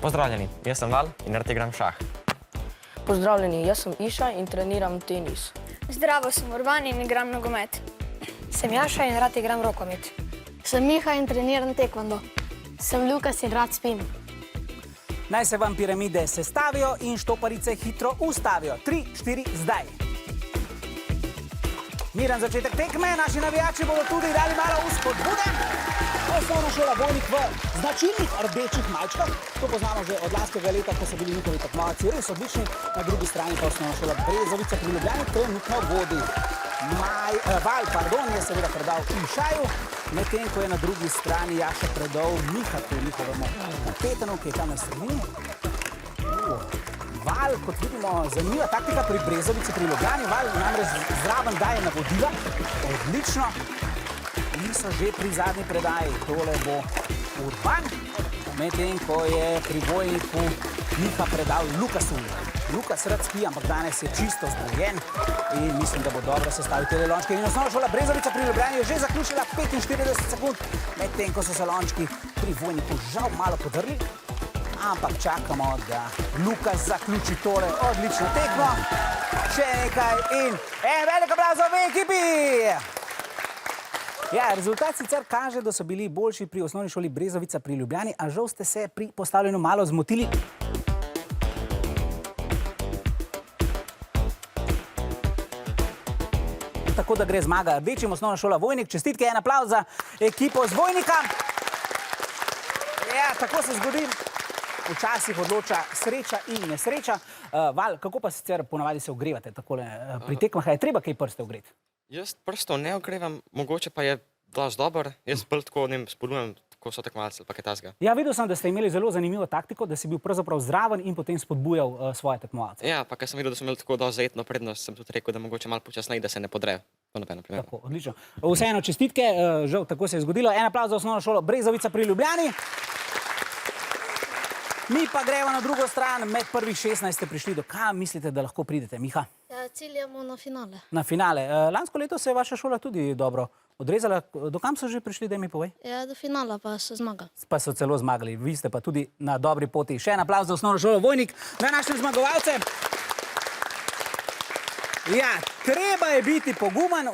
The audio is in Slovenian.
Pozdravljeni, jaz sem Val in rad igram šah. Pozdravljeni, jaz sem Iša in treniram tenis. Zdravo, sem Urban in igram nogomet. Sem Jaša in rad igram rokomet. Sem Miha in treniram tekvando. Sem Lukas in rad spim. Naj se vam piramide sestavijo in štoparice hitro ustavijo. 3, 4, zdaj. Miren začetek tekme, naši navijači bodo tudi dali malo vzpodbude. Osnovna šola Vojnik v značilnih rdečih majčkah. To poznamo že od lanskega leta, ko so bili njihovi tekmovalci res odlični. Na drugi strani pa osnovna šola Brezovica pri Ljubljani trenutno vodi. Val, je seveda predal Išaju, medtem ko je na drugi strani Jaša predal Mihatu, njihovemu kapetanu, ki je tam na sredini. Val, kot vidimo, zanimiva taktika pri Brezovici pri Ljubljani. Val namreč zraven daje navodila. Odlično. In so že pri zadnji predaji. Tole bo Urban, medtem ko je pri Vojniku Miha predal Lukasu. Lukas rad spi, ampak danes je čisto zbrojen in mislim, da bo dobro sestavil te lončke. In osnovna šola Brezovica pri Ljubljani je že zaključila 45 sekund, medtem ko so se lončki pri Vojniku žal malo podrli. Ampak čakamo, da Lukas zaključi tole odlično tekmo. Še nekaj in velik aplavz obe ekipi! Ja, rezultat sicer kaže, da so bili boljši pri osnovni šoli Brezovica pri Ljubljani, a žal ste se pri postavljanju malo zmotili. Tako da gre zmaga rdečim, osnovna šola Vojnik. Čestitke, en aplavz za ekipo z Vojnika. Ja, tako se zgodi. Včasih odloča sreča in nesreča. Val, kako pa sicer ponavadi se ogrevate takole pri tekmah? Je treba kaj prste ogreti? Jaz prstov ne ogrevam, mogoče pa je dosti dober. Jaz bolj tako spodbujam, ko so tekmovalci ali pa kaj takega. Ja, videl sem, da ste imeli zelo zanimivo taktiko, da si bil pravzaprav zraven in potem spodbujal svoje tekmovalce. Ja, pa ker sem videl, da so imeli tako dosti zajetno prednost, sem tudi rekel, da mogoče malo počasneje, da se ne podrejo. Tako, odlično. Vseeno čestitke, žal, tako se je zgodilo. En aplavz za osnovno šolo Brezovica pri Ljubljani. Mi pa gremo na drugo stran, med prvih 16 ste prišli. Do kam mislite, da lahko pridete, Miha? Ja, ciljamo na finale. Na finale. Lansko leto se je vaša šola tudi dobro odrezala. Do kam so že prišli, da mi povej? Ja, do finala pa so zmagali. Pa so celo zmagali. Vi ste pa tudi na dobri poti. Še en aplavz za osnovno šolo Vojnik, današnje zmagovalce. Ja, treba je biti poguman.